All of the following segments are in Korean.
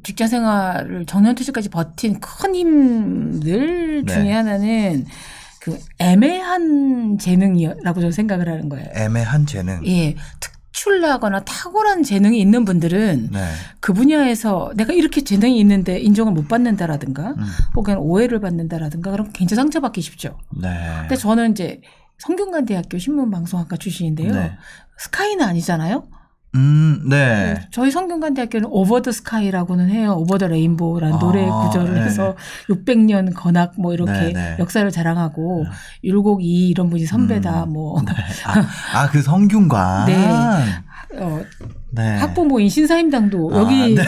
직장 생활을 정년퇴직까지 버틴 큰 힘들 중에 네. 하나는 그 애매한 재능이라고 저는 생각을 하는 거예요. 애매한 재능. 예. 특출나거나 탁월한 재능이 있는 분들은 네. 그 분야에서 내가 이렇게 재능이 있는데 인정을 못 받는다라든가 혹은 오해를 받는다라든가 그럼 굉장히 상처받기 쉽죠. 네. 근데 저는 이제 성균관대학교 신문방송학과 출신인데요. 네. 스카이는 아니잖아요. 네. 저희 성균관대학교는 오버 더 스카이라고는 해요. 오버 더 레인보우라는 노래 구절을 네. 해서 600년 건학 뭐 이렇게 네, 네. 역사를 역사를 자랑하고 율곡이 이런 분이 선배다 뭐. 네. 그 성균관. 네. 네. 학부모인 신사임당도 여기 네.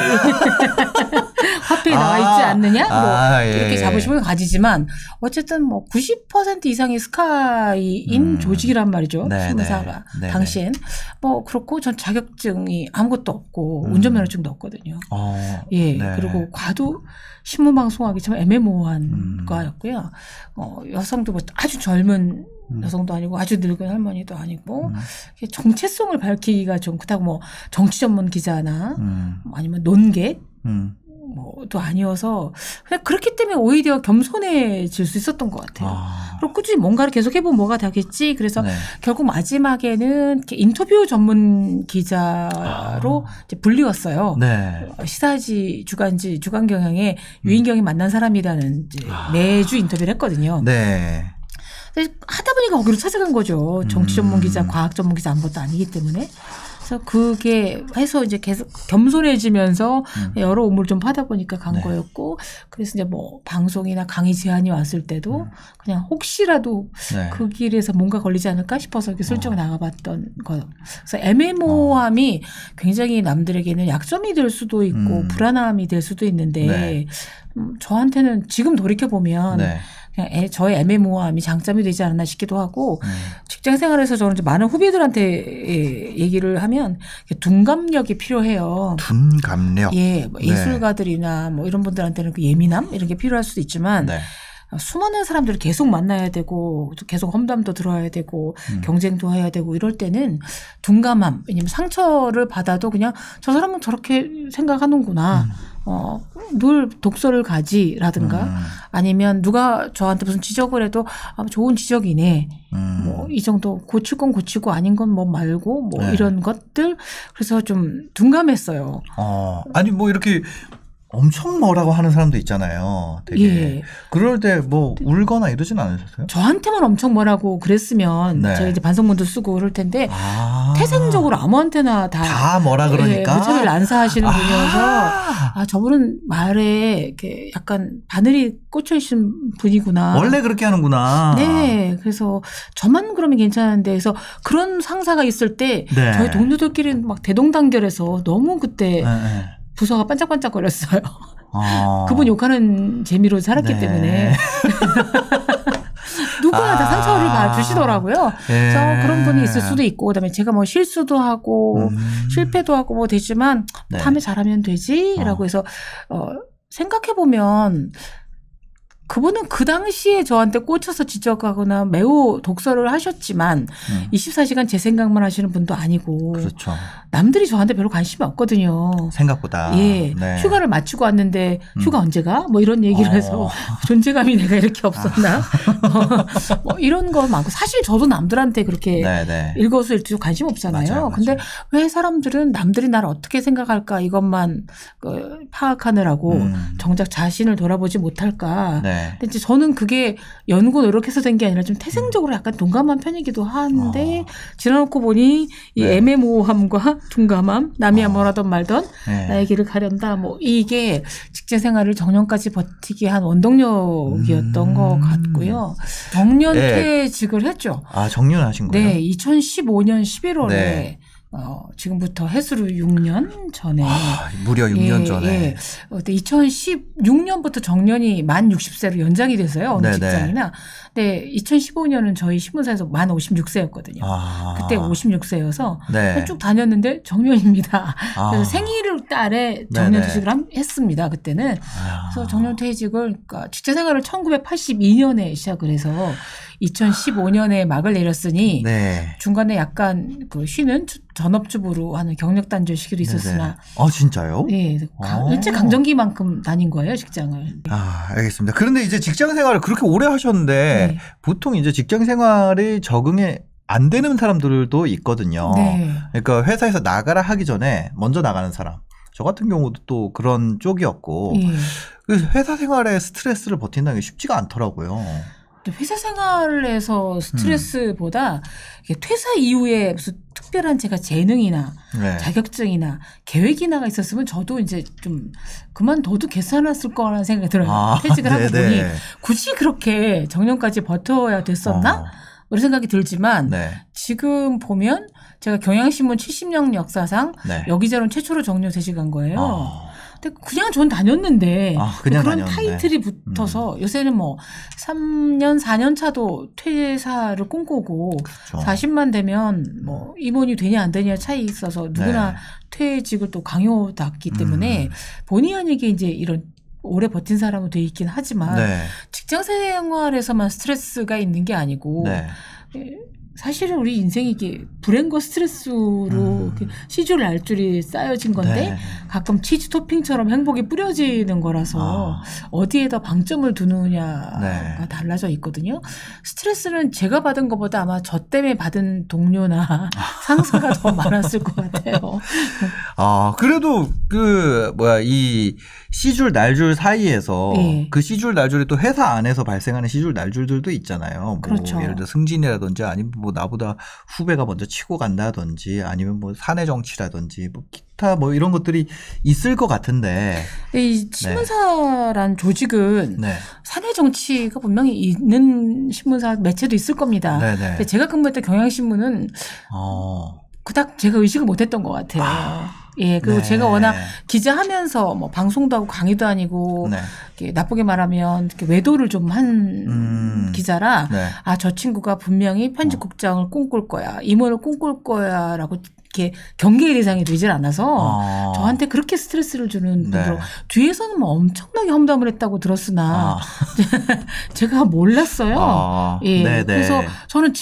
화폐에 나와 있지 않느냐? 뭐 예. 이렇게 자부심을 가지지만 어쨌든 뭐 90% 이상이 스카이인 조직이란 말이죠. 네, 신문사가 네. 당시엔 뭐 그렇고 전 자격증이 아무것도 없고 운전면허증도 없거든요. 예. 네. 그리고 과도 신문방송하기 참 애매모호한 과였고요. 여성도 뭐 아주 젊은 여성도 아니고 아주 늙은 할머니도 아니고 정체성을 밝히기가 좀 그렇다고 뭐 정치 전문 기자나 아니면 논객 뭐도 아니어서 그냥 그렇기 때문에 오히려 겸손해질 수 있었던 것 같아요. 그리고 꾸준히 뭔가를 계속 해보면 뭐가 되겠지. 그래서 네. 결국 마지막에는 이렇게 인터뷰 전문 기자로 이제 불리웠어요. 네. 시사지, 주간지, 주간경향에 유인경이 만난 사람이라는 이제 매주 인터뷰를 했거든요. 네. 하다 보니까 거기로 찾아간 거죠. 정치 전문 기자, 과학 전문 기자 아무것도 아니기 때문에. 그래서 그게 해서 이제 계속 겸손해지면서 여러 업무를 좀 하다 보니까 간 네. 거였고, 그래서 이제 뭐 방송이나 강의 제안이 왔을 때도 그냥 혹시라도 네. 그 길에서 뭔가 걸리지 않을까 싶어서 이렇게 슬쩍 나가봤던 거. 그래서 애매모호함이 굉장히 남들에게는 약점이 될 수도 있고 불안함이 될 수도 있는데 네. 저한테는 지금 돌이켜 보면. 네. 그냥 저의 애매모호함이 장점이 되지 않았나 싶기도 하고 직장 생활에서 저는 이제 많은 후배들한테 얘기를 하면 둔감력이 필요해요. 둔감력. 예, 뭐 네. 예술가들이나 뭐 이런 분들한테는 그 예민함 이런 게 필요할 수도 있지만 네. 수많은 사람들을 계속 만나야 되고 계속 험담도 들어야 되고 경쟁도 해야 되고 이럴 때는 둔감함 왜냐면 상처를 받아도 그냥 저 사람은 저렇게 생각하는구나. 늘 독서를 가지라든가 아니면 누가 저한테 무슨 지적을 해도 좋은 지적이네. 뭐 이 정도 고칠 건 고치고 아닌 건 뭐 말고 뭐 네. 이런 것들 그래서 좀 둔감했어요. 아니 뭐 이렇게 엄청 뭐라고 하는 사람도 있잖아요. 되게. 예. 그럴 때 뭐 울거나 이러진 않으셨어요? 저한테만 엄청 뭐라고 그랬으면 네. 제가 이제 반성문도 쓰고 그럴 텐데 태생적으로 아무한테나 다 뭐라 그러니까. 무차별 난사하시는 분이어서 저분은 말에 이렇게 약간 바늘이 꽂혀 있는 분이구나. 원래 그렇게 하는구나. 네. 그래서 저만 그러면 괜찮은데 그래서 그런 상사가 있을 때 네. 저희 동료들끼리 막 대동단결해서 너무 그때 네. 부서가 반짝반짝거렸어요. 아. 그분 욕하는 재미로 살았기 네. 때문에. 누구나 다 상처를 봐주시더라고요. 그래서 그런 분이 있을 수도 있고, 그다음에 제가 뭐 실수도 하고, 실패도 하고 뭐 되지만, 네. 다음에 잘하면 되지? 라고 해서, 생각해보면, 그분은 그 당시에 저한테 꽂혀서 지적하거나 매우 독서를 하셨지만 24시간 제 생각만 하시는 분도 아니고 그렇죠. 남들이 저한테 별로 관심이 없거든요. 생각보다. 예. 네. 휴가를 마치고 왔는데 휴가 언제 가? 뭐 이런 얘기를 해서 존재감이 내가 이렇게 없었나? 뭐 이런 거 많고 사실 저도 남들한테 그렇게 네네. 일거수일투족 관심 없잖아요. 맞아요. 근데 왜 사람들은 남들이 나를 어떻게 생각할까 이것만 파악하느라고 정작 자신을 돌아보지 못할까? 네. 근데 이제 저는 그게 연구 노력해서 된 게 아니라 좀 태생적으로 약간 둔감한 편이기도 한데 지나놓고 보니 이 네. 애매모호함과 둔감함, 남이 뭐라던 말던 네. 나의 길을 가련다. 뭐 이게 직장 생활을 정년까지 버티게 한 원동력이었던 것 같고요. 정년퇴직을 했죠. 정년하신 거예요? 네, 2015년 11월에 네. 지금부터 해수로 6년 전에. 무려 6년 전에. 예. 2016년부터 정년이 만 60세로 연장이 돼서요. 어느 네네. 직장이나. 네, 2015년은 저희 신문사에서 만 56세였거든요. 그때 56세여서 네. 쭉 다녔는데 정년입니다. 그래서 생일을 딸에 정년퇴직을 했습니다. 그때는. 그래서 정년퇴직을 그러니까 직장생활을 1982년에 시작을 해서 2015년에 막을 내렸으니 네. 중간에 약간 그 쉬는 전업주부로 하는 경력 단절 시기도 있었으나. 아 진짜요? 네, 일제 강점기만큼 다닌 거예요 직장을. 아 알겠습니다. 그런데 이제 직장 생활을 그렇게 오래 하셨는데 네. 보통 이제 직장 생활에 적응이 안 되는 사람들도 있거든요. 네. 그러니까 회사에서 나가라 하기 전에 먼저 나가는 사람. 저 같은 경우도 또 그런 쪽이었고 예. 그래서 회사 생활에 스트레스를 버틴다는 게 쉽지가 않더라고요. 회사 생활에서 스트레스보다 이게 퇴사 이후에 무슨 특별한 제가 재능이나 네. 자격증이나 계획이나가 있었으면 저도 이제 좀 그만둬도 괜찮았을 거라는 생각이 들어요. 퇴직을 하고 보니 굳이 그렇게 정년까지 버텨야 됐었나? 그런 생각이 들지만 네. 지금 보면 제가 경향신문 70년 역사상 네. 여기저런 최초로 정년 퇴직한 거예요. 근데 그냥 전 다녔는데 그냥 그런 다녔는데. 타이틀이 붙어서 요새는 뭐 3년 4년 차도 퇴사를 꿈꾸고 그렇죠. 40만 되면 뭐 임원이 되냐 안 되냐 차이 있어서 누구나 네. 퇴직을 또 강요받기 때문에 본의 아니게 이제 이런 오래 버틴 사람은 돼 있긴 하지만 네. 직장 생활에서만 스트레스가 있는 게 아니고 네. 사실은 우리 인생이 이게 불행과 스트레스로 시줄 날줄이 쌓여진 건데 네. 가끔 치즈 토핑처럼 행복이 뿌려지는 거라서 어디에다 방점을 두느냐가 네. 달라져 있거든요. 스트레스는 제가 받은 것보다 아마 저 때문에 받은 동료나 상사가 더 많았을 것 같아요. 그래도 이 시줄 날줄 사이에서 네. 그 시줄 날줄이 또 회사 안에서 발생하는 시줄 날줄들도 있잖아요. 뭐 그렇죠. 예를 들어 승진이라든지 아니면 뭐 나보다 후배가 먼저 치고 간다든지 아니면 뭐 사내 정치라든지 뭐 기타 뭐 이런 것들이 있을 것 같은데. 이 신문사란 조직은 네. 사내 정치가 분명히 있는 신문사 매체도 있을 겁니다. 네네. 근데 제가 근무했던 경향신문은 그닥 제가 의식을 못했던 것 같아요. 예, 그리고 네. 제가 워낙 기자하면서 뭐 방송도 하고 강의도 아니고 네. 이렇게 나쁘게 말하면 이렇게 외도를 좀 한 기자라 네. 저 친구가 분명히 편집국장을 꿈꿀 거야, 임원을 꿈꿀 거야라고 이렇게 경계의 대상이 되질 않아서 저한테 그렇게 스트레스를 주는 분들 뒤에서는 뭐 엄청나게 험담을 했다고 들었으나 제가 몰랐어요. 예, 네네. 그래서 저는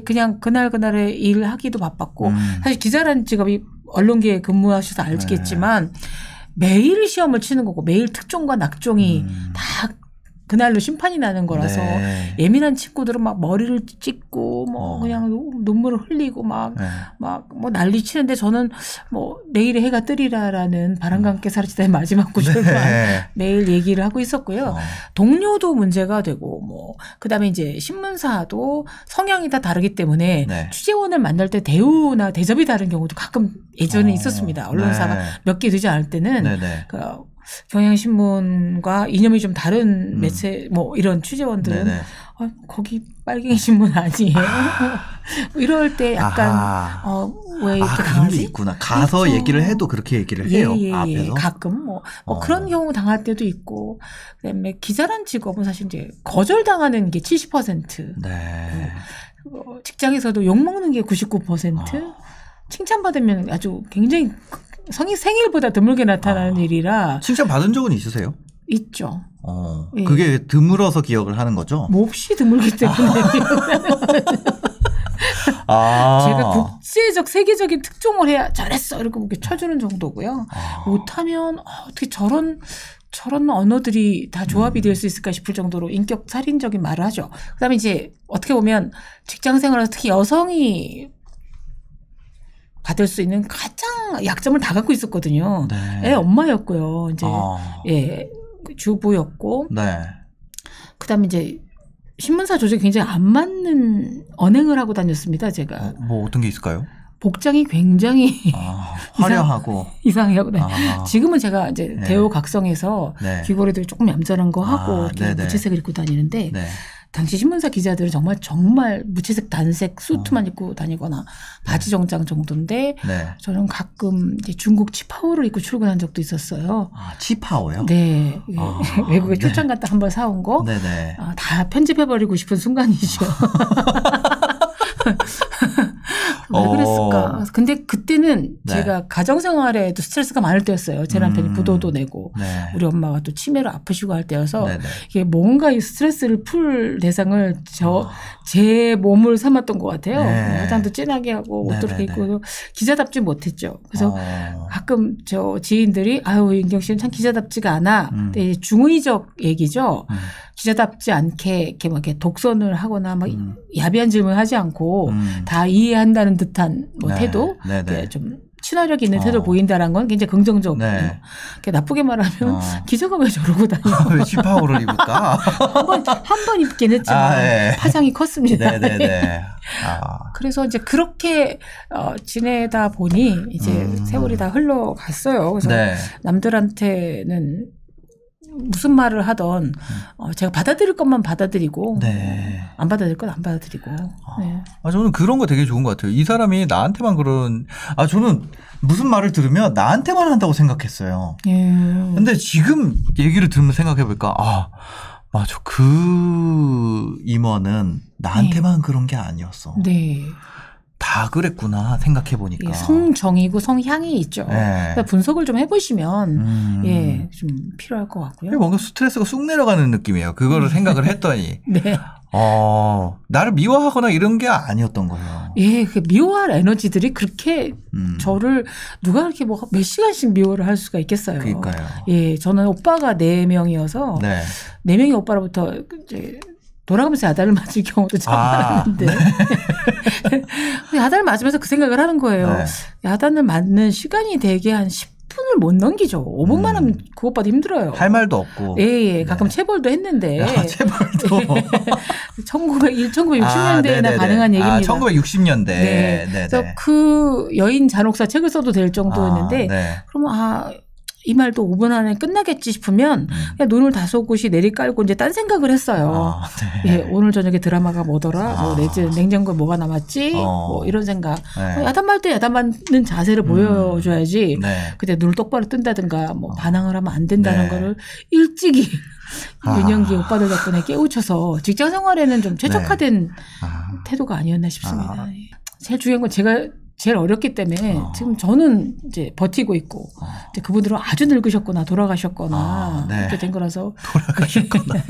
그냥 그날그날의 일을 하기도 바빴고 사실 기자라는 직업이 언론계에 근무하셔서 알겠지만 매일 시험을 치는 거고 매일 특종과 낙종이 다 그날로 심판이 나는 거라서 예민한 친구들은 막 머리를 찍고 뭐 그냥 눈물을 흘리고 막 뭐 난리 치는데 저는 뭐 내일의 해가 뜨리라라는 바람과 함께 사라지다의 마지막 구절만 매일 얘기를 하고 있었고요. 동료도 문제가 되고 뭐 그다음에 이제 신문사도 성향이 다 다르기 때문에 취재원을 만날 때 대우나 대접이 다른 경우도 가끔 예전에 있었습니다. 언론사가 몇 개 되지 않을 때는 경향신문과 이념이 좀 다른 매체 뭐 이런 취재원들은 거기 빨갱이 신문 아니에요. 이럴 때 약간 왜 이렇게 그런 게 당하지? 있구나. 가서 그렇죠. 얘기를 해도 그렇게 얘기를 해요. 앞에서. 가끔 뭐 그런 경우 당할 때도 있고 그다음에 기자란 직업은 사실 이제 거절당하는 게 70%. 네. 직장에서도 욕먹는 게 99%. 칭찬받으면 아주 굉장히 생일보다 드물게 나타나는 일이라. 칭찬 받은 적은 있으세요? 있죠. 예. 그게 드물어서 기억을 하는 거죠? 몹시 드물기 때문에. 제가 국제적 세계적인 특종을 해야 잘했어 이렇게 쳐주는 정도고요. 못하면 어떻게 저런 언어들이 다 조합이 될 수 있을까 싶을 정도로 인격 살인적인 말을 하죠. 그다음에 이제 어떻게 보면 직장 생활에서 특히 여성이 받을 수 있는 가장 약점을 다 갖고 있었거든요. 애 엄마였고요. 이제 주부였고. 그다음에 이제 신문사 조직이 굉장히 안 맞는 언행을 하고 다녔습니다. 제가. 뭐 어떤 게 있을까요? 복장이 굉장히 화려하고 이상하고. 지금은 제가 이제 대우각성에서 귀걸이도 조금 얌전한 거 하고 이렇게 무채색을 입고 다니는데 당시 신문사 기자들은 정말 무채색 단색 수트만 입고 다니거나 바지 정장 정도인데 저는 가끔 이제 중국 치파오를 입고 출근한 적도 있었어요. 치파오요? 네. 외국에 출장 갔다 한 번 사온 거 다 편집해버리고 싶은 순간이죠. 왜 그랬을까 그러니까 근데 그때는 네. 제가 가정생활에도 스트레스가 많을 때였어요. 제 남편이 부도도 내고 네. 우리 엄마가 또 치매로 아프시고 할 때여서 네네. 이게 뭔가 이 스트레스를 풀 대상을 제 몸을 삼았던 것 같아요. 네. 화장도 진하게 하고 옷도 이렇게 네네네. 입고 기자답지 못했죠. 그래서 가끔 저 지인들이 아유 인경 씨는 참 기자답지가 않아. 근데 중의적 얘기죠. 기자답지 않게 이렇게 막 이렇게 독선을 하거나 막 야비한 질문을 하지 않고 다 이해한다는 듯한 뭐 네. 태도, 네네. 좀 친화력 있는 태도를 보인다는 건 굉장히 긍정적이에요. 네. 나쁘게 말하면 기자가 왜 저러고 다녀? 왜 지파오를 입을까? 한 번 입긴 했지만 네. 파장이 컸습니다. 네네네. 그래서 이제 그렇게 지내다 보니 이제 세월이 다 흘러갔어요. 그래서 네. 남들한테는 무슨 말을 하던 제가 받아들일 것만 받아들이고 네. 안 받아들일 건 안 받아들이고. 네. 저는 그런 거 되게 좋은 것 같아요. 이 사람이 나한테만 저는 무슨 말을 들으면 나한테만 한다고 생각했어요. 근데 지금 얘기를 들으면 생각해보니까 맞아. 그 임원은 나한테만 그런 게 아니었어. 네. 다 그랬구나 생각해보니까. 성정이고 성향이 있죠. 네. 그러니까 분석을 좀 해보시면 좀 필요할 것 같고요. 뭔가 스트레스가 쑥 내려가는 느낌이에요. 그거를 생각을 했더니. 네. 나를 미워하거나 이런 게 아니었던 거예요. 예, 그 미워할 에너지들이 그렇게 저를 누가 이렇게 뭐 몇 시간씩 미워를 할 수가 있겠어요. 그러니까요. 예, 저는 오빠가 4명이어서 네. 4명의 오빠로부터 이제 돌아가면서 야단을 맞을 경우도 참 많았는데 야단을 맞으면서 그 생각을 하는 거예요. 네. 야단을 맞는 시간이 되게 한 10분을 못 넘기죠. 5분만 하면 그것보다 힘들어요. 할 말도 없고. 예, 가끔 체벌도 했는데. 체벌도. 1960년대에나 가능한 얘기입니다. 1960년대. 네. 그래서 그 여인 잔혹사 책을 써도 될 정도였는데 그러면 이 말도 5분 안에 끝나겠지 싶으면 그냥 눈을 다소곳이 내리깔고 이제 딴 생각을 했어요. 네. 예, 오늘 저녁에 드라마가 뭐더라? 뭐 냉장고에 뭐가 남았지? 뭐 이런 생각. 네. 야단말 때 야단 맞는 자세를 보여줘야지. 네. 그때 눈을 똑바로 뜬다든가 뭐 반항을 하면 안 된다는 거를 일찍이 유년기 오빠들 덕분에 깨우쳐서 직장 생활에는 좀 최적화된 태도가 아니었나 싶습니다. 제일 중요한 건 제가 제일 어렸기 때문에 지금 저는 이제 버티고 있고 이제 그분들은 아주 늙으셨거나 돌아가셨거나 이렇게 된 거라서 돌아가셨거나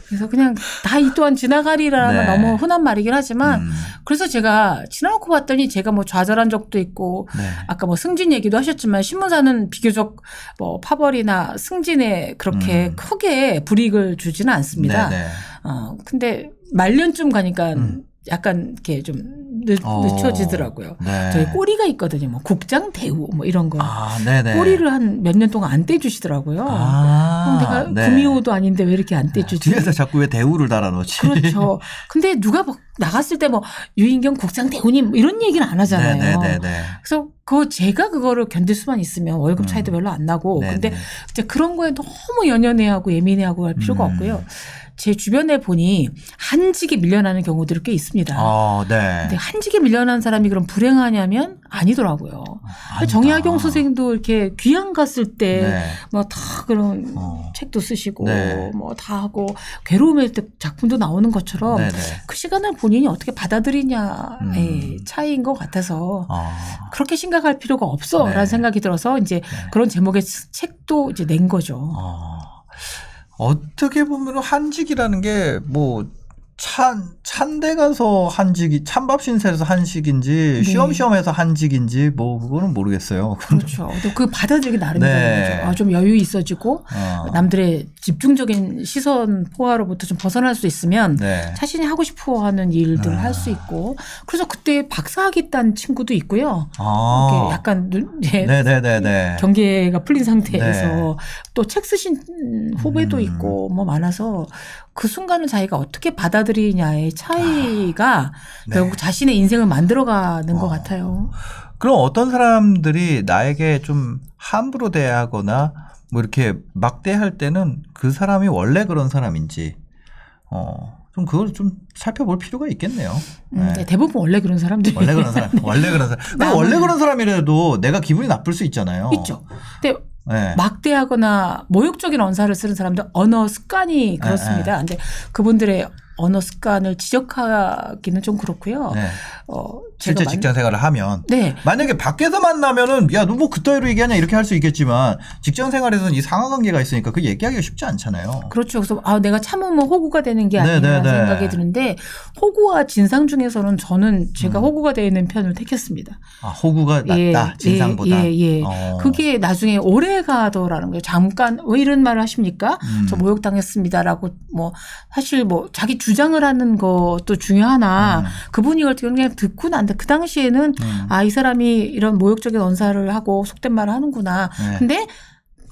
그래서 그냥 다 이 또한 지나가리라는 너무 흔한 말이긴 하지만 그래서 제가 지나놓고 봤더니 제가 뭐 좌절한 적도 있고 아까 뭐 승진 얘기도 하셨지만 신문사는 비교적 뭐 파벌이나 승진에 그렇게 크게 불이익을 주지는 않습니다. 근데 말년쯤 가니까 약간 이렇게 좀 늦춰지더라고요. 저희 꼬리가 있거든요. 뭐 국장 대우 뭐 이런 거. 꼬리를 한 몇 년 동안 안 떼주시더라고요. 그럼 내가 구미호도 아닌데 왜 이렇게 안 떼주지? 뒤에서 자꾸 왜 대우를 달아놓지? 그렇죠. 근데 누가 막 나갔을 때 뭐 유인경 국장 대우님 뭐 이런 얘기는 안 하잖아요. 그래서 제가 그거를 견딜 수만 있으면 월급 차이도 별로 안 나고. 근데 이제 그런 거에 너무 연연해하고 예민해하고 할 필요가 없고요. 제 주변에 보니 한직에 밀려나는 경우들이 꽤 있습니다. 근데 한직에 밀려난 사람이 그럼 불행하냐면 아니더라고요. 정약용 선생도 이렇게 귀향 갔을 때 뭐 다 그런 책도 쓰시고 뭐 다 하고 괴로움의 작품도 나오는 것처럼 그 시간을 본인이 어떻게 받아들이냐의 차이인 것 같아서 그렇게 심각할 필요가 없어라는 생각이 들어서 이제 그런 제목의 책도 이제 낸 거죠. 어떻게 보면 한직이라는 게 뭐 찬데 가서 한직이 찬밥 신세에서 한식인지 쉬엄쉬엄해서 한직인지 뭐 그거는 모르겠어요. 그렇죠. 그 받아들이기 나름이라는 거죠. 좀 여유 있어지고 남들의 집중적인 시선 포화로부터 좀 벗어날 수 있으면 자신이 하고 싶어하는 일들을 할 수 있고 그래서 그때 박사학위 딴 친구도 있고요. 약간 경계가 풀린 상태에서 또 책 쓰신 후배도 있고 뭐 많아서 그 순간을 자기가 어떻게 받아들이냐의 차이가 결국 자신의 인생을 만들어가는 것 같아요. 그럼 어떤 사람들이 나에게 좀 함부로 대하거나 뭐 이렇게 막대할 때는 그 사람이 원래 그런 사람인지 좀 그걸 좀 살펴볼 필요가 있겠네요. 대부분 원래 그런 사람들. 원래 그런 사람. 원래 그런 사람. 근데 원래 그런 사람이라도 내가 기분이 나쁠 수 있잖아요. 있죠. 근데 막대하거나 모욕적인 언사를 쓰는 사람들 언어 습관이 그렇습니다. 근데 그분들의 언어 습관을 지적하기는 좀 그렇고요. 실제 직장 생활을 하면. 네. 만약에 밖에서 만나면은 야, 너 뭐 그따위로 얘기하냐 이렇게 할 수 있겠지만 직장 생활에서는 이 상하관계가 있으니까 그 얘기하기가 쉽지 않잖아요. 그렇죠. 그래서 내가 참으면 호구가 되는 게 아니라 생각이 드는데 호구와 진상 중에서는 저는 제가 호구가 되어 있는 편을 택했습니다. 호구가 낫다. 진상보다. 그게 나중에 오래 가더라는 거예요. 잠깐 왜 이런 말을 하십니까? 저 모욕당했습니다라고 뭐 사실 뭐 자기 주장을 하는 것도 중요하나 그분이 이걸 그냥 듣고 난다. 그 당시에는 이 사람이 이런 모욕적인 언사를 하고 속된 말을 하는구나. 근데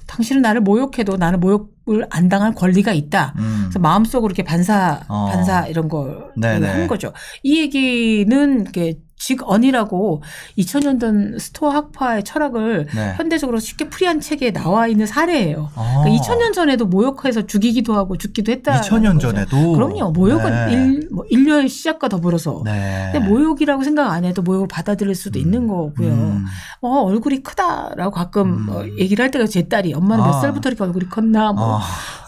당신은 나를 모욕해도 나는 모욕을 안 당할 권리가 있다. 그래서 마음속으로 이렇게 반사 이런 걸 하는 거죠. 이 얘기는 이렇게 직언이라고 2000년대 스토어 학파의 철학을 현대적으로 쉽게 풀이한 책에 나와 있는 사례예요. 그러니까 2000년 전에도 모욕해서 죽이기도 하고 죽기도 했다. 2000년 전에도? 그럼요. 모욕은 인류의 시작과 더불어서. 근데 모욕이라고 생각 안 해도 모욕을 받아들일 수도 있는 거고요. 얼굴이 크다라고 가끔 얘기를 할 때가 제 딸이 엄마는 몇 살부터 이렇게 얼굴이 컸나 뭐.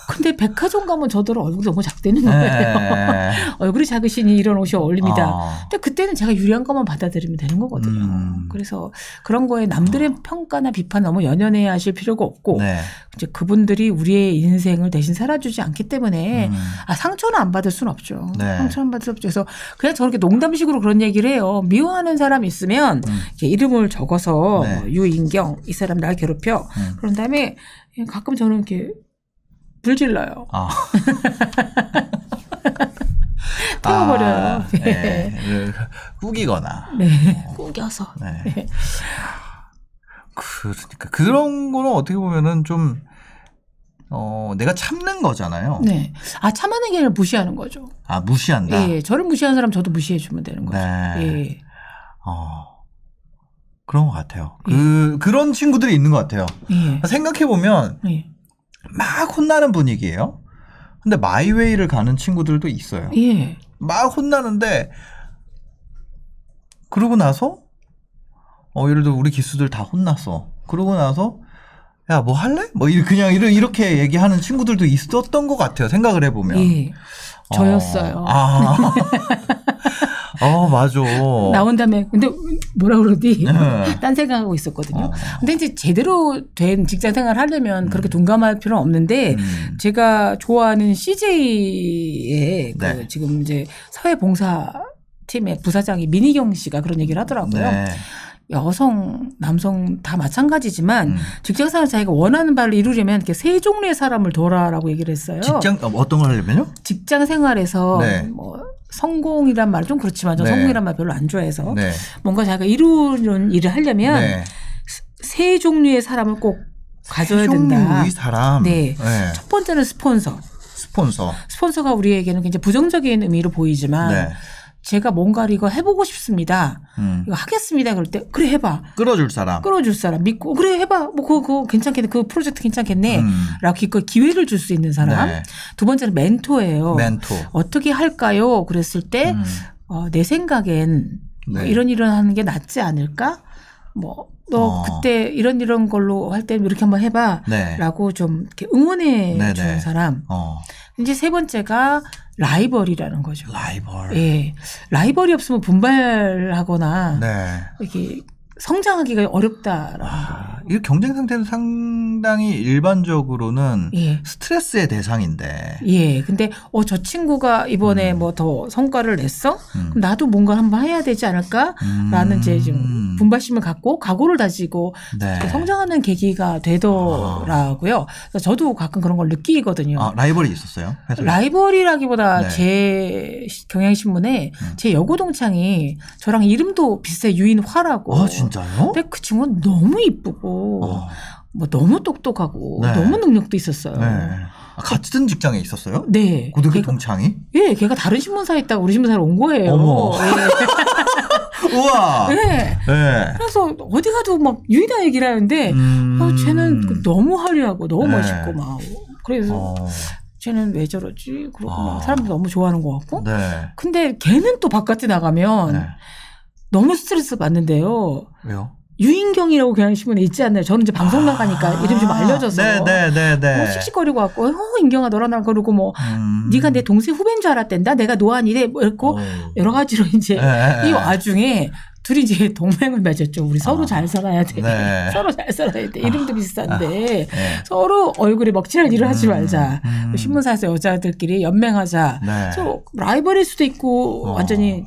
근데 백화점 가면 저더러 얼굴이 너무 작다는 거예요. 얼굴이 작으시니 이런 옷이 어울립니다. 근데 그때는 제가 유리한 것만 받아들이면 되는 거거든요. 그래서 그런 거에 남들의 평가나 비판 너무 연연해야 하실 필요가 없고 이제 그분들이 우리의 인생을 대신 살아주지 않기 때문에 상처는 안 받을 수는 없죠. 상처는 받을 수 없죠. 그래서 그냥 저렇게 농담식으로 그런 얘기를 해요. 미워하는 사람 있으면 이렇게 이름을 적어서 유인경 이 사람 날 괴롭혀. 그런 다음에 가끔 저는 이렇게 불질러요. 태워버려요. 꾸기거나. 꾸겨서. 그러니까 그런 거는 어떻게 보면은 좀 내가 참는 거잖아요. 참아내는 게 아니라 무시하는 거죠. 무시한다. 저를 무시하는 사람 저도 무시해 주면 되는 거죠. 그런 것 같아요. 그런 친구들이 있는 것 같아요. 생각해 보면. 막 혼나는 분위기예요. 근데 마이웨이를 가는 친구들도 있어요. 막 혼나는데 그러고 나서 예를 들어 우리 기수들 다 혼났어. 그러고 나서 야, 뭐 할래? 뭐 그냥 이렇게 얘기하는 친구들도 있었던 것 같아요. 생각을 해보면. 저였어요. 맞아. 나온 다음에 근데 뭐라 그러지? 딴 생각하고 있었거든요. 근데 이제 제대로 된 직장 생활을 하려면 그렇게 둔감할 필요는 없는데 제가 좋아하는 CJ의 지금 이제 사회봉사팀의 부사장이 민희경 씨가 그런 얘기를 하더라고요. 여성, 남성 다 마찬가지지만 직장생활 자기가 원하는 바를 이루려면 이렇게 세 종류의 사람을 둬라라고 얘기를 했어요. 어떤 걸 하려면요? 직장 생활에서 뭐 성공이란 말은 좀 그렇지만 저 성공이란 말 별로 안 좋아해서 뭔가 자기가 이루는 일을 하려면 세 종류의 사람을 꼭 가져야 된다. 세 종류의 사람. 첫 번째는 스폰서가 우리에게는 굉장히 부정적인 의미로 보이지만 제가 뭔가를 이거 해보고 싶습니다. 이거 하겠습니다. 그럴 때 그래 해봐. 끌어줄 사람 믿고 그래 해봐. 뭐 그거 괜찮겠네. 그 프로젝트 괜찮겠네. 라고 기회를 줄 수 있는 사람. 두 번째는 멘토예요. 어떻게 할까요? 그랬을 때 내 생각엔 이런 하는 게 낫지 않을까? 너 그때 이런 걸로 할 때 이렇게 한번 해봐. 라고 좀 이렇게 응원해 주는 사람. 이제 세 번째가 라이벌이라는 거죠. 라이벌이 없으면 분발하거나 이렇게 성장하기가 어렵다라는 거예요. 이 경쟁 상태는 상당히 일반적으로는 스트레스의 대상인데. 근데 저 친구가 이번에 뭐 더 성과를 냈어? 그럼 나도 뭔가 한번 해야 되지 않을까라는 이제 좀 분발심을 갖고 각오를 다지고 성장하는 계기가 되더라고요. 그래서 저도 가끔 그런 걸 느끼거든요. 라이벌이 있었어요? 라이벌이라기보다 제 경향신문에 제 여고 동창이 저랑 이름도 비슷해 유인화라고. 진짜요? 근데 그 친구는 너무 이쁘고 뭐 너무 똑똑하고 너무 능력도 있었어요. 같은 직장에 있었어요? 고등학교 동창이? 걔가 다른 신문사에 있다가 우리 신문사로 온 거예요. 우와. 그래서 어디 가도 막 유인화 얘기를 하는데 쟤는 너무 화려하고 너무 멋있고 막 그래서 쟤는 왜 저러지? 그러고 막 사람들이 너무 좋아하는 것 같고. 근데 걔는 또 바깥에 나가면 너무 스트레스 받는데요. 왜요? 유인경이라고 경향신문에 있지 않나요? 저는 이제 방송 나가니까 이름 좀 알려져서 뭐 씩씩거리고 왔고 인경아 너랑 나랑 그러고 뭐 네가 내 동생 후배인 줄 알았댄다. 내가 노안이래 뭐 이랬고 여러 가지로 이제 이 와중에 둘이 이제 동맹을 맺었죠. 우리 서로 잘 살아야 돼. 네. 서로 잘 살아야 돼. 이름도 비슷한데 네. 서로 얼굴에 먹칠할 일을 하지 말자. 신문사에서 여자들끼리 연맹하자. 네. 라이벌일 수도 있고 완전히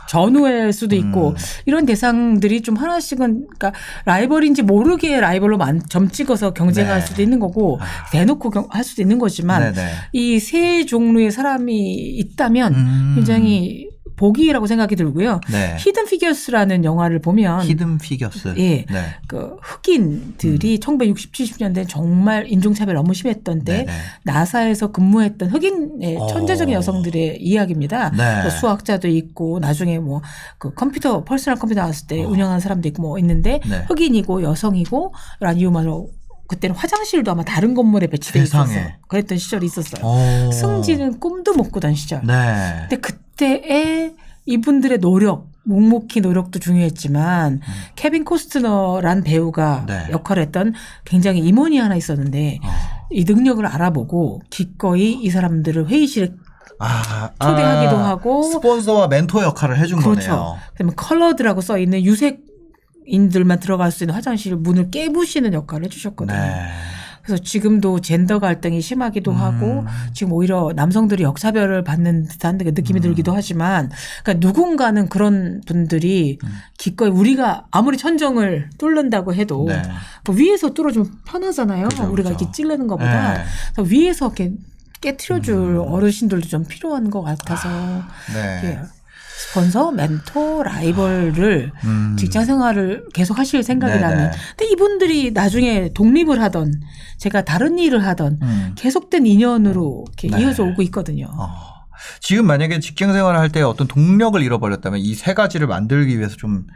전우일 수도 있고 이런 대상들이 좀 하나씩은 그러니까 라이벌인지 모르게 라이벌로 점 찍어서 경쟁할 네. 수도 있는 거고 대놓고 할 수도 있는 거지만 이 세 종류의 사람이 있다면 굉장히 복이라고 생각이 들고요. 네. 히든 피겨스라는 영화를 보면 히든 피겨스. 예. 네. 그 흑인들이 1960, 70년대 정말 인종차별 너무 심했던 때 네네. 나사에서 근무했던 흑인의 천재적인 여성들의 이야기입니다. 네. 그 수학자도 있고 나중에 뭐 그 컴퓨터 퍼스널 컴퓨터 나왔을 때 운영하는 사람도 있고 뭐 있는데 네. 흑인이고 여성이고 라는 이유만으로 그때는 화장실도 아마 다른 건물에 배치돼 있었어. 그랬던 시절이 있었어요. 승진은 꿈도 못 꾸던 시절. 네. 근데 그때의 이분들의 노력, 묵묵히 노력도 중요했지만 케빈 코스트너란 배우가 네. 역할을 했던 굉장히 임원이 하나 있었는데 이 능력을 알아보고 기꺼이 이 사람들을 회의실에 초대하기도 하고 스폰서와 멘토 역할을 해준 그렇죠. 거네요. 그다음에 컬러드라고 써 있는 유색인들만 들어갈 수 있는 화장실 문을 깨부시는 역할을 해주셨거든요. 네. 그래서 지금도 젠더 갈등이 심하기도 하고 지금 오히려 남성들이 역차별을 받는 듯한 느낌이 들기도 하지만 그러니까 누군가는 그런 분들이 기꺼이 우리가 아무리 천정을 뚫는다고 해도 네. 그 위에서 뚫어주면 편하잖아요. 그렇죠, 우리가 이렇게 찌르는 것보다 네. 그래서 위에서 이렇게 깨트려줄 어르신들도 좀 필요한 것 같아서 네. 예. 스폰서, 멘토, 라이벌을 직장 생활을 계속 하실 생각이라면 네네. 근데 이분들이 나중에 독립을 하던 제가 다른 일을 하던 계속된 인연으로 이렇게 네. 이어져 오고 있거든요. 지금 만약에 직장 생활을 할 때 어떤 동력을 잃어버렸다면 이 세 가지를 만들기 위해서 좀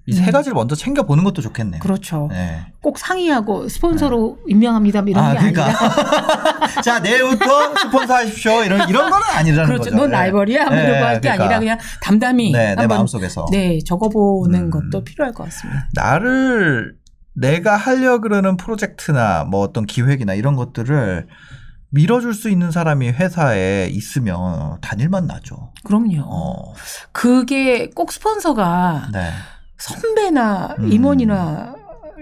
이 세 가지를 먼저 챙겨보는 것도 좋겠네요. 그렇죠. 네. 꼭 상의하고 스폰서로 임명합니다. 이런 게 그러니까. 아니라. 자, 내일부터 스폰서 하십시오. 이런 건 아니라는 그렇죠. 거죠. 넌 라이벌이야. 뭐 이런 거 할 게 그러니까. 아니라 그냥 담담히 네, 내 마음속에서. 네, 적어보는 것도 필요할 것 같습니다. 내가 하려고 그러는 프로젝트나 뭐 어떤 기획이나 이런 것들을 밀어줄 수 있는 사람이 회사에 있으면 다닐만 나죠. 그럼요. 그게 꼭 스폰서가 네. 선배나 임원이나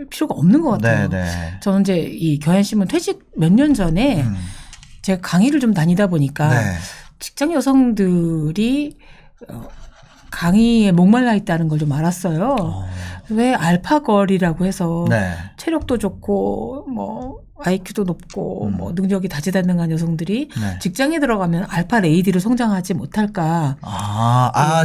필요가 없는 것 같아요. 네네. 저는 이제 이 경향신문 퇴직 몇 년 전에 제가 강의를 좀 다니다 보니까 네. 직장 여성들이 강의에 목말라 있다는 걸 좀 알았어요. 왜 알파걸이라고 해서 네. 체력도 좋고 뭐 IQ도 높고 뭐 능력이 다재다능한 여성들이 네. 직장에 들어가면 알파 레이디로 성장하지 못할까.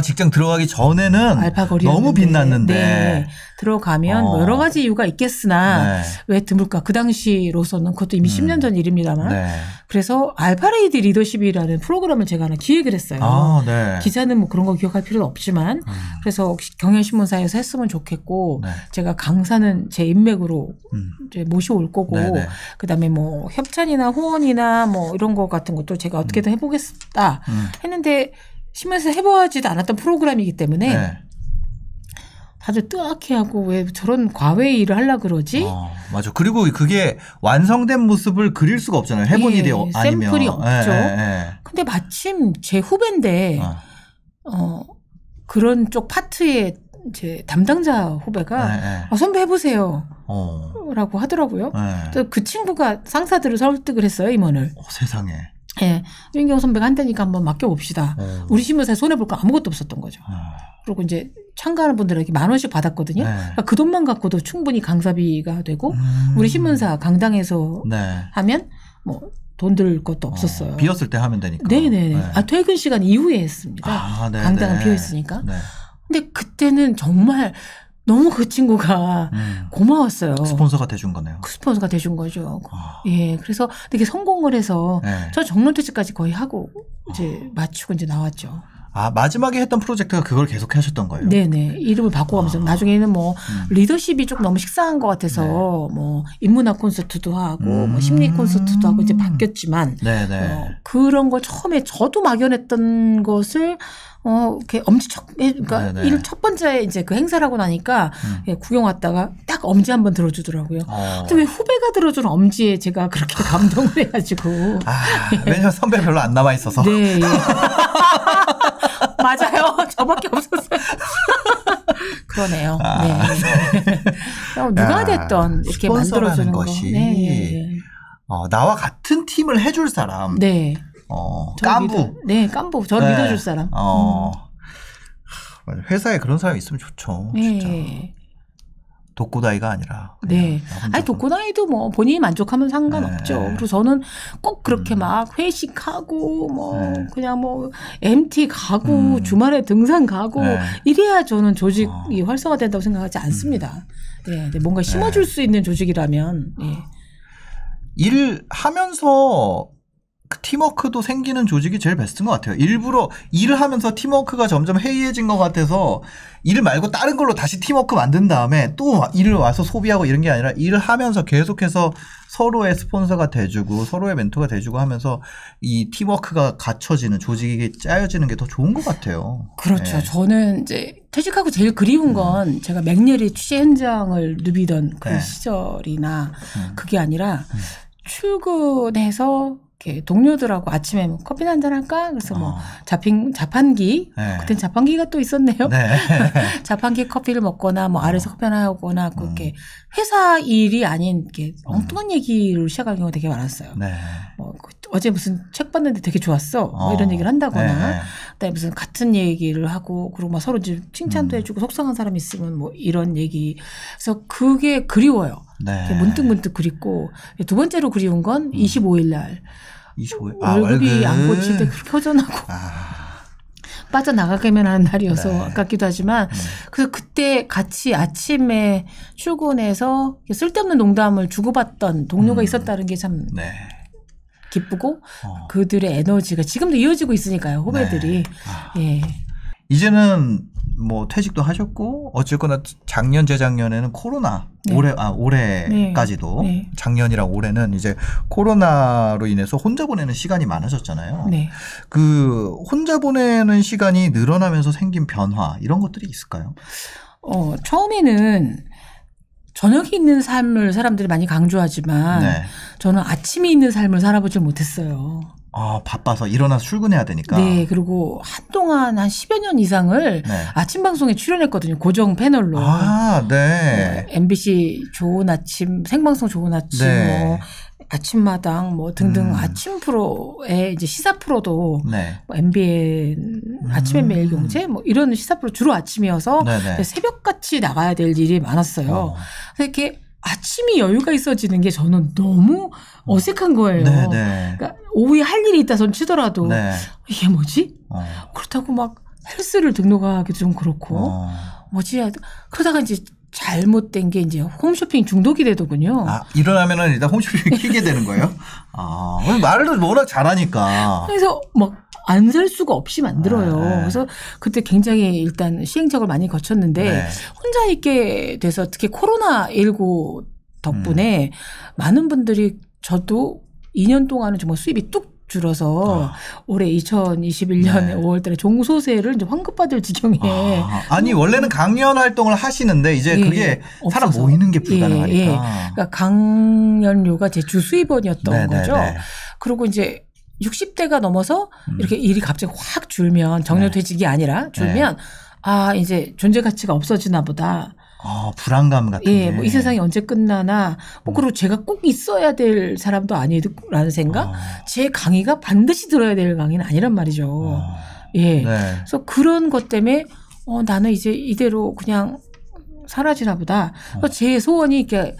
직장 들어가기 전에는 너무 빛났는데 네. 들어가면 뭐 여러 가지 이유가 있겠으나 네. 왜 드물까. 그 당시로서는 그것도 이미 10년 전 일입니다만. 네. 그래서 알파 레이디 리더십이라는 프로그램을 제가 하나 기획을 했어요. 네. 기자는 뭐 그런 거 기억할 필요는 없지만 그래서 경향신문사에서 했으면 좋겠고 네. 제가 강사는 제 인맥으로 이제 모셔올 거고 네네. 그다음에 뭐 협찬이나 후원이나 뭐 이런 거 같은 것도 제가 어떻게든 해보겠다 했는데 신문에서 해보지도 않았던 프로그램이기 때문에 네. 다들 뜨악해하고 왜 저런 과외 일을 하려고 그러지? 맞아. 그리고 그게 완성된 모습을 그릴 수가 없잖아요. 해본 일이 아니면. 샘플이 없죠. 근데 마침 제 후배인데 그런 쪽 파트에 이제 담당자 후배가 선배 해보세요. 라고 하더라고요. 또 그 친구가 상사들을 설득을 했어요. 임원을. 세상에. 네. 윤경 선배가 한다니까 한번 맡겨봅시다. 우리 신문사에 손해볼 거 아무것도 없었던 거죠. 그리고 이제 참가하는 분들에게 10,000원씩 받았거든요. 그러니까 그 돈만 갖고도 충분히 강사비가 되고 우리 신문사 강당에서 하면 뭐 돈 들 것도 없었어요. 비었을 때 하면 되니까. 네네. 퇴근 시간 이후에 했습니다. 강당은 비어있으니까. 근데 그때는 정말 너무 그 친구가 고마웠어요. 스폰서가 돼준 거네요. 스폰서가 돼준 거죠. 예, 그래서 되게 성공을 해서 저 정론퇴직까지 거의 하고 이제 마치고 이제 나왔죠. 마지막에 했던 프로젝트가 그걸 계속 하셨던 거예요? 네네. 이름을 바꿔가면서 나중에는 뭐 리더십이 조금 너무 식상한 것 같아서 뭐 인문학 콘서트도 하고 뭐 심리 콘서트도 하고 이제 바뀌었지만 그런 걸 처음에 저도 막연했던 것을 이렇게 엄지척, 그러니까 일 첫 번째 이제 그 행사를 하고 나니까 구경 왔다가 딱 엄지 한번 들어주더라고요. 근데 왜 후배가 들어주는 엄지에 제가 그렇게 감동을 해가지고. 왜냐면 선배 별로 안 남아 있어서. 네. 예. 맞아요. 저밖에 없었어요. 그러네요. 네. 누가 됐던 이렇게 만들어주는 것이 나와 같은 팀을 해줄 사람. 네. 깐부. 네, 깐부. 저를 믿어줄 사람. 회사에 그런 사람이 있으면 좋죠. 진짜. 독고다이가 아니라. 네. 아니, 독고다이도 뭐 본인이 만족하면 상관없죠. 네. 그리고 저는 꼭 그렇게 막 회식하고 뭐 그냥 뭐 MT 가고 주말에 등산 가고 이래야 저는 조직이 활성화된다고 생각하지 않습니다. 네. 뭔가 심어줄 수 있는 조직이라면. 일을 하면서 팀워크도 생기는 조직이 제일 베스트인 것 같아요. 일부러 일을 하면서 팀워크가 점점 해이해진 것 같아서 일 말고 다른 걸로 다시 팀워크 만든 다음에 또 일을 와서 소비하고 이런 게 아니라 일을 하면서 계속해서 서로의 스폰서가 돼주고 서로의 멘토가 돼주고 하면서 이 팀워크가 갖춰지는 조직이 짜여지는 게 더 좋은 것 같아요. 그렇죠. 네. 저는 이제 퇴직하고 제일 그리운 건 제가 맹렬히 취재 현장을 누비던 그 시절이나 그게 아니라 출근해서 동료들하고 아침에 뭐 커피나 한잔 할까? 그래서 뭐 자판기 그땐 자판기가 또 있었네요. 네. 자판기 커피를 먹거나 뭐 아래서 커피 하나 하거나 그렇게 회사 일이 아닌 이렇게 엉뚱한 얘기를 시작하는 경우가 되게 많았어요. 네. 뭐 어제 무슨 책 봤는데 되게 좋았어. 뭐 이런 얘기를 한다거나 그다음에 무슨 같은 얘기를 하고 그리고 막 서로 칭찬도 해주고 속상한 사람이 있으면 뭐 이런 얘기. 그래서 그게 그리워요. 네. 문득 그립고 두 번째로 그리운 건 25일 날. 25일. 월급이 안 고칠 때 그렇게 허전하고 빠져나가게만 하는 날이어서 아깝기도 하지만 그래서 그때 같이 아침에 출근해서 쓸데없는 농담을 주고받던 동료가 있었다는 게 참 기쁘고 그들의 에너지가 지금도 이어지고 있으니까요. 후배들이. 예. 이제는 뭐 퇴직도 하셨고 어쨌거나 작년 재작년에는 코로나 올해까지도 작년이랑 올해는 이제 코로나로 인해서 혼자 보내는 시간이 많아졌잖아요. 그 혼자 보내는 시간이 늘어나면서 생긴 변화 이런 것들이 있을까요? 처음에는 저녁이 있는 삶을 사람들이 많이 강조하지만 저는 아침이 있는 삶을 살아보질 못했어요. 바빠서 일어나서 출근해야 되니까. 네. 그리고 한동안 한 10여 년 이상을 아침 방송에 출연했거든요. 고정 패널로. 네. MBC 좋은 아침, 생방송 좋은 아침, 뭐 아침마당 뭐 등등 아침 프로에 이제 시사 프로도 뭐 MBN 아침엔 매일경제 뭐 이런 시사 프로 주로 아침이어서 새벽같이 나가야 될 일이 많았어요. 그래서 이렇게 아침이 여유가 있어지는 게 저는 너무 어색한 거예요. 그러니까 오후에 할 일이 있다 손 치더라도 이게 뭐지? 그렇다고 막 헬스를 등록하기도 좀 그렇고 뭐지? 그러다가 이제 잘못된 게 이제 홈쇼핑 중독이 되더군요. 일어나면은 일단 홈쇼핑 키게 되는 거예요? 말을 워낙 잘하니까. 그래서 막 안 살 수가 없이 만들어요. 그래서 그때 굉장히 일단 시행착오를 많이 거쳤는데 혼자 있게 돼서 특히 코로나19 덕분에 많은 분들이 저도 2년 동안은 정말 수입이 뚝 줄어서 올해 2021년 5월 달에 종소세를 이제 환급받을 지경에. 아니, 원래는 강연 활동을 하시는데 이제 그게 사람 모이는 게 불가능하니까. 그러니까 강연료가 제 주 수입원이었던 거죠. 그리고 이제 60대가 넘어서 이렇게 일이 갑자기 확 줄면 정년퇴직이 아니라 줄면 이제 존재 가치가 없어지나 보다. 불안감 같은 게. 뭐 이 세상이 언제 끝나나. 그리고 제가 꼭 있어야 될 사람도 아니라는 생각. 제 강의가 반드시 들어야 될 강의는 아니란 말이죠. 그래서 그런 것 때문에 나는 이제 이대로 그냥 사라지나 보다. 제 소원이 이렇게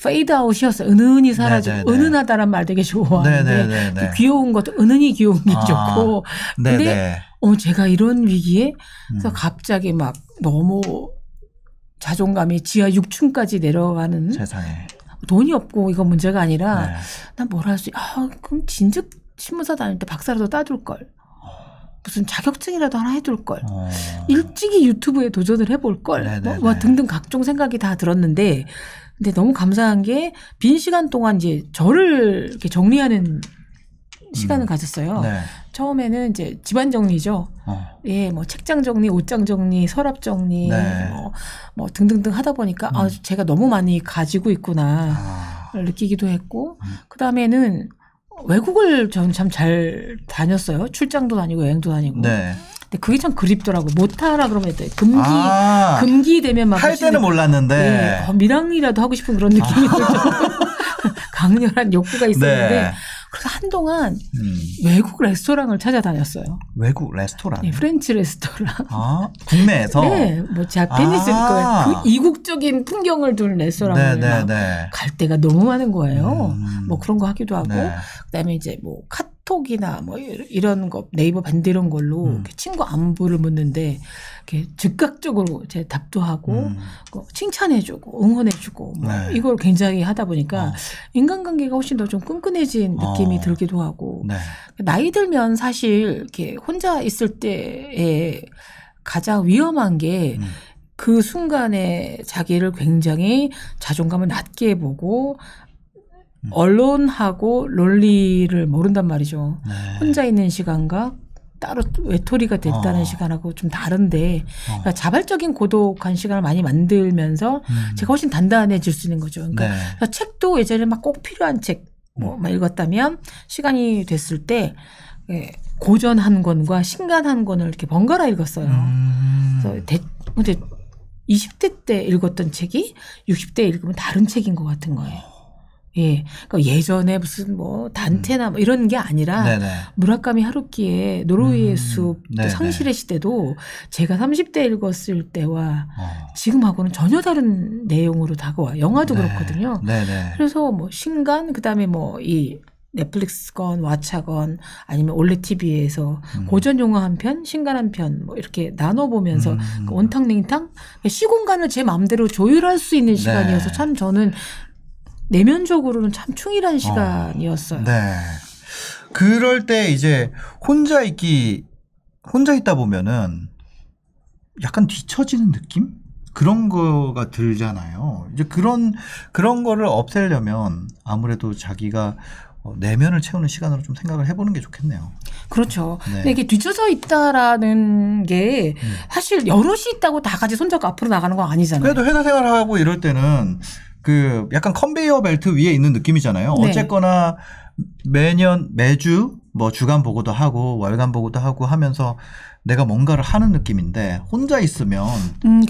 페이드아웃이었어요. 은은히 사라지고 은은하다란 말 되게 좋아하는데 귀여운 것도 은은히 귀여운 게 좋고 근데 제가 이런 위기에 그래서 갑자기 막 너무 자존감이 지하 6층까지 내려가는 세상에 돈이 없고 이건 문제가 아니라 난 뭘 할 수 그럼 진즉 신문사 다닐 때 박사라도 따둘 걸 무슨 자격증이라도 하나 해둘 걸 일찍이 유튜브에 도전을 해볼 걸 뭐 등등 각종 생각이 다 들었는데 근데 너무 감사한 게 빈 시간 동안 이제 저를 이렇게 정리하는 시간을 가졌어요. 처음에는 이제 집안 정리죠. 뭐 책장 정리, 옷장 정리, 서랍 정리, 뭐 등등등 하다 보니까 제가 너무 많이 가지고 있구나 느끼기도 했고 그 다음에는 외국을 저는 참 잘 다녔어요. 출장도 다니고 여행도 다니고. 근데 그게 참 그립더라고. 못하라 그러면 금기 되면 막 할 때는 몰랐는데 밀항이라도 하고 싶은 그런 느낌이 들죠. 강렬한 욕구가 있었는데 네. 그래서 한동안 외국 레스토랑을 찾아다녔어요. 외국 레스토랑? 네, 프렌치 레스토랑. 국내에서? 네, 뭐 자페니스 그 이국적인 풍경을 둔 레스토랑을 갈 때가 너무 많은 거예요. 뭐 그런 거 하기도 하고, 그다음에 이제 뭐 카톡이나 뭐 이런 거 네이버 밴드 이런 걸로 친구 안부를 묻는데 이렇게 즉각적으로 제 답도 하고 칭찬해주고 응원해주고 뭐 이걸 굉장히 하다 보니까 인간관계가 훨씬 더 좀 끈끈해진 느낌이 들기도 하고 나이 들면 사실 이렇게 혼자 있을 때에 가장 위험한 게 그 순간에 자기를 굉장히 자존감을 낮게 보고 언론하고 론리를 모른단 말이죠. 혼자 있는 시간과 따로 외톨이가 됐다는 시간하고 좀 다른데 그러니까 자발적인 고독한 시간을 많이 만들면서 제가 훨씬 단단해질 수 있는 거죠. 그러니까 책도 예전에 막 꼭 필요한 책 뭐 읽었다면 시간이 됐을 때 고전 한 권과 신간 한 권을 이렇게 번갈아 읽었어요. 그래서 20대 때 읽었던 책이 60대에 읽으면 다른 책인 것 같은 거예요. 예. 그러니까 예전에 무슨 뭐 단테나 뭐 이런 게 아니라 무라카미 하루키의 노르웨이의 숲, 상실의 시대도 제가 30대 읽었을 때와 지금하고는 전혀 다른 내용으로 다가와요. 영화도 그렇거든요. 그래서 뭐 신간 그다음에 뭐 이 넷플릭스건 왓챠건 아니면 올레 TV에서 고전 영화 한 편, 신간 한 편 뭐 이렇게 나눠보면서 온탕냉탕 시공간을 제 마음대로 조율할 수 있는 시간이어서 참 저는 내면적으로는 참 충실한 시간이었어요. 그럴 때 이제 혼자 있다 보면은 약간 뒤처지는 느낌? 그런 거가 들잖아요. 이제 그런 거를 없애려면 아무래도 자기가 내면을 채우는 시간으로 좀 생각을 해보는 게 좋겠네요. 그렇죠. 근데 이게 뒤쳐져 있다라는 게 사실 여럿이 있다고 다 같이 손잡고 앞으로 나가는 거 아니잖아요. 그래도 회사 생활하고 이럴 때는 그 약간 컨베이어 벨트 위에 있는 느낌이잖아요. 어쨌거나 매주 뭐 주간 보고도 하고 월간 보고도 하고 하면서 내가 뭔가를 하는 느낌인데 혼자 있으면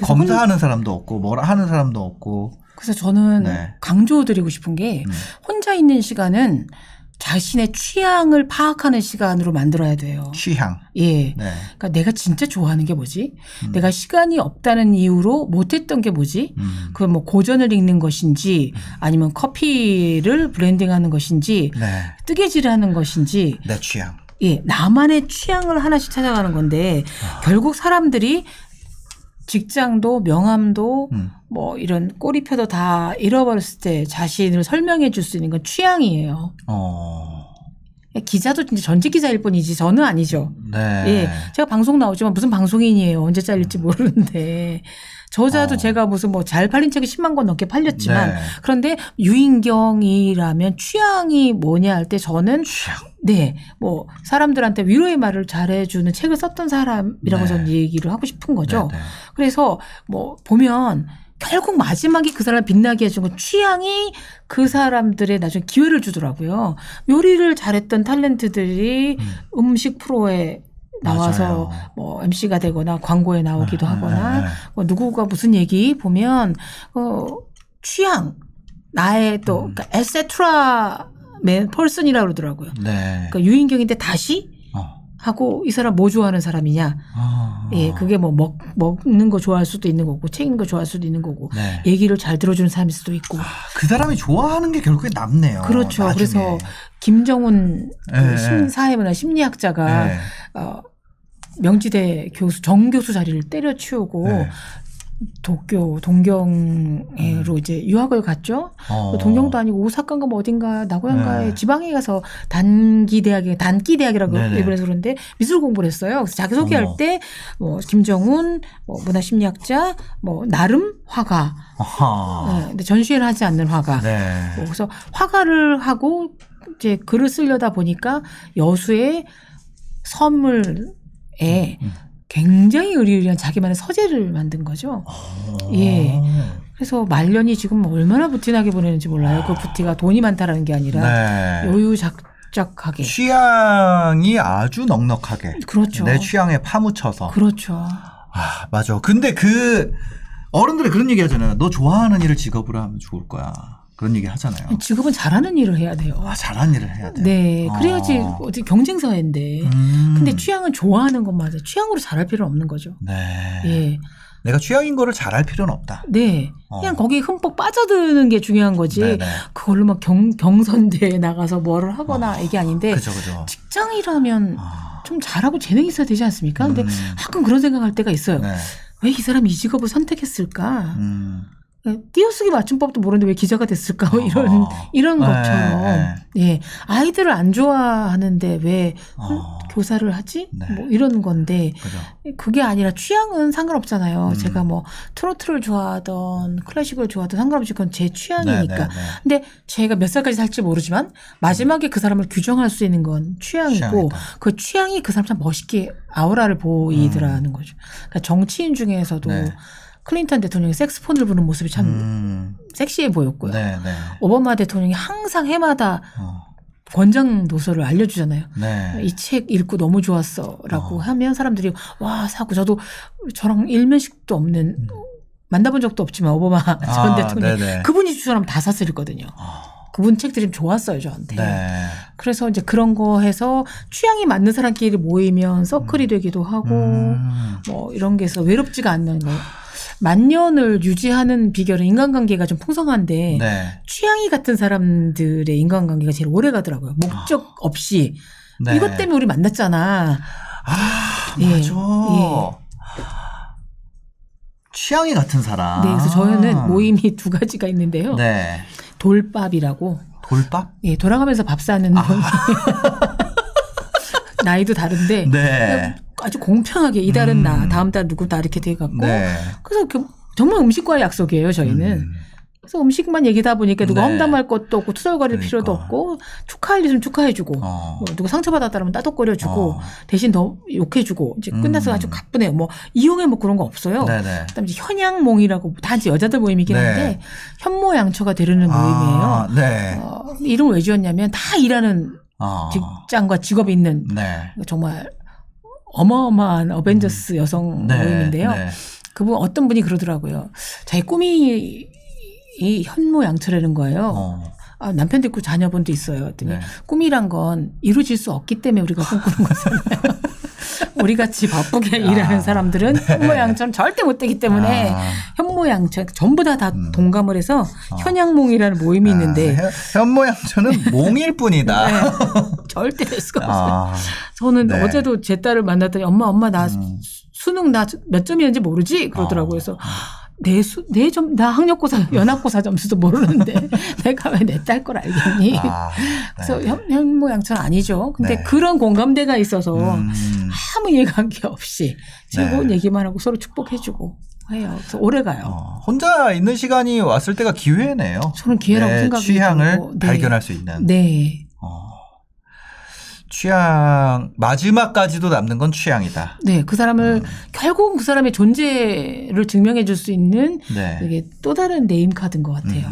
검사하는 사람도 없고 뭐라 하는 사람도 없고. 그래서 저는 강조드리고 싶은 게 혼자 있는 시간은 자신의 취향을 파악하는 시간으로 만들어야 돼요. 취향. 예. 그러니까 내가 진짜 좋아하는 게 뭐지? 내가 시간이 없다는 이유로 못했던 게 뭐지? 그건 뭐 고전을 읽는 것인지 아니면 커피를 브랜딩하는 것인지 뜨개질을 하는 것인지. 내 취향. 예. 나만의 취향을 하나씩 찾아가는 건데 결국 사람들이 직장도 명함도 뭐 이런 꼬리표도 다 잃어버렸을 때 자신을 설명해 줄 수 있는 건 취향이에요. 기자도 진짜 전직 기자일 뿐이지 저는 아니죠. 예, 제가 방송 나오지만 무슨 방송인이에요. 언제 잘릴지 모르는데. 저자도 제가 무슨 뭐 잘 팔린 책이 10만 권 넘게 팔렸지만 그런데 유인경이라면 취향이 뭐냐 할 때 저는 뭐 사람들한테 위로의 말을 잘해주는 책을 썼던 사람이라고 저는 얘기를 하고 싶은 거죠. 그래서 뭐 보면 결국 마지막에 그 사람을 빛나게 해준 건 취향이 그 사람들의 나중에 기회를 주더라고요. 요리를 잘했던 탤런트들이 음식 프로에 나와서 뭐 MC가 되거나 광고에 나오기도 하거나 뭐 누구가 무슨 얘기 보면 취향 나의 또 그러니까 에세트라 맨 펄슨이라고 그러더라고요. 그러니까 유인경인데 다시 하고 이 사람 뭐 좋아하는 사람이냐. 예, 그게 뭐 먹는 거 좋아할 수도 있는 거고 책 읽는 거 좋아할 수도 있는 거고 얘기를 잘 들어주는 사람일 수도 있고. 그 사람이 좋아하는 게 결국에 남네요. 그렇죠. 나중에. 그래서 김정훈 사회문화 심리학자가 명지대 교수 정교수 자리를 때려치우고 동경으로 이제 유학을 갔죠. 동경도 아니고 오사카인가 뭐 어딘가 나고야인가에 지방에 가서 단기 대학이라고 일본에서 그러는데 미술 공부를 했어요. 그래서 자기 소개할 때 뭐 김정훈, 뭐 문화심리학자, 뭐 나름 화가, 근데 전시회를 하지 않는 화가. 그래서 화가를 하고 이제 글을 쓰려다 보니까 여수의 선물에 굉장히 의리의리한 자기만의 서재를 만든 거죠. 예. 그래서 말년이 지금 얼마나 부티나게 보내는지 몰라요. 그 부티가 돈이 많다라는 게 아니라 집착하게. 취향이 아주 넉넉하게. 그렇죠. 내 취향에 파묻혀서. 그렇죠. 아, 맞아. 근데 어른들이 그런 얘기 하잖아요. 너 좋아하는 일을 직업으로 하면 좋을 거야. 그런 얘기 하잖아요. 직업은 잘하는 일을 해야 돼요. 아, 잘하는 일을 해야 돼. 네. 그래야지 어디 경쟁 사회인데. 근데 취향은 좋아하는 것 맞아요. 취향으로 잘할 필요는 없는 거죠. 네. 예. 내가 취향인 거를 잘할 필요는 없다. 네. 그냥 거기에 흠뻑 빠져드는 게 중요한 거지. 네네. 그걸로 막 경선대에 나가서 뭐를 하거나 이게 아닌데. 그죠. 직장이라면 좀 잘하고 재능이 있어야 되지 않습니까? 근데 가끔 그런 생각할 때가 있어요. 네. 왜 이 사람이 이 직업을 선택했을까? 띄어쓰기 맞춤법도 모르는데 왜 기자가 됐을까? 이런 것처럼. 예. 아이들을 안 좋아하는데 왜 교사를 하지? 네. 뭐 이런 건데. 그죠. 그게 아니라 취향은 상관없잖아요. 제가 뭐 트로트를 좋아하던 클래식을 좋아하던 상관없이 그건 제 취향이니까. 네네네. 근데 제가 몇 살까지 살지 모르지만 마지막에 그 사람을 규정할 수 있는 건 취향이고 그 취향이 그 사람 참 멋있게 아우라를 보이더라는 거죠. 그러니까 정치인 중에서도 클린턴 대통령이 색스폰을 부는 모습이 참 섹시해 보였고요. 오바마 대통령이 항상 해마다 권장 도서를 알려주잖아요. 이 책 읽고 너무 좋았어라고 하면 사람들이 와 사고 저랑 일면식도 없는 만나본 적도 없지만 오바마 전 대통령 그분이 추천하면 다 사서 읽거든요. 그분 책들이 좋았어요 저한테. 그래서 이제 그런 거 해서 취향이 맞는 사람끼리 모이면 서클이 되기도 하고 뭐 이런 게 있어 외롭지가 않는 거. 만년을 유지하는 비결은 인간관계가 좀 풍성한데 취향이 같은 사람들의 인간관계가 제일 오래 가더라고요. 목적 없이. 이것 때문에 우리 만났잖아. 맞아. 취향이 같은 사람. 네, 그래서 저희는 모임이 2가지가 있는데요. 돌밥이라고. 돌밥? 예, 돌아가면서 밥 사는 분. 나이도 다른데 아주 공평하게 이달은 나, 다음 달 누구 나 이렇게 돼갖고 그래서 정말 음식과의 약속이에요 저희는. 그래서 음식만 얘기다 보니까 누가 험담할 것도 없고 투덜거릴 필요도 없고 축하할 일은 축하해주고 누가 상처받았다면 따독거려주고 대신 더 욕해주고 이제 끝나서 아주 가뿐해요. 뭐 이용해 뭐 그런 거 없어요. 그다음에 이제 현양몽이라고 다 이제 여자들 모임이긴 한데 현모양처가 되려는 모임이에요. 이름을 왜 지었냐면 다 일하는 직장과 직업이 있는 정말 어마어마한 어벤져스 여성 모임인데요. 그분 어떤 분이 그러더라고요. 자기 꿈이 이 현모양처라는 거예요. 남편도 있고 자녀분도 있어요. 꿈이란 건 이루어질 수 없기 때문에 우리가 꿈꾸는 거잖아요. 우리 같이 바쁘게 일하는 사람들은 현모양처럼 절대 못 되기 때문에 현모양처 전부 다 동감을 해서 현양몽이라는 모임이 있는데 현모양처는 몽일 뿐이다. 절대 될 수가 없어요. 저는 어제도 제 딸을 만났더니 엄마 나 수능 나 몇 점이었는지 모르지? 그러더라고요. 그래서 나 학력고사, 연합고사 점수도 모르는데 내가 왜 내 딸 걸 알겠니? 그래서 현모양처는 아니죠. 근데 그런 공감대가 있어서 아무 이해관계 없이 즐거운 얘기만 하고 서로 축복해주고 해요. 그래서 오래 가요. 혼자 있는 시간이 왔을 때가 기회네요. 저는 기회라고 생각해요. 취향을 발견할 수 있는. 취향 마지막까지도 남는 건 취향이다. 그 사람을 결국 그 사람의 존재를 증명해 줄 수 있는 이게 또 다른 네임 카드인 것 같아요.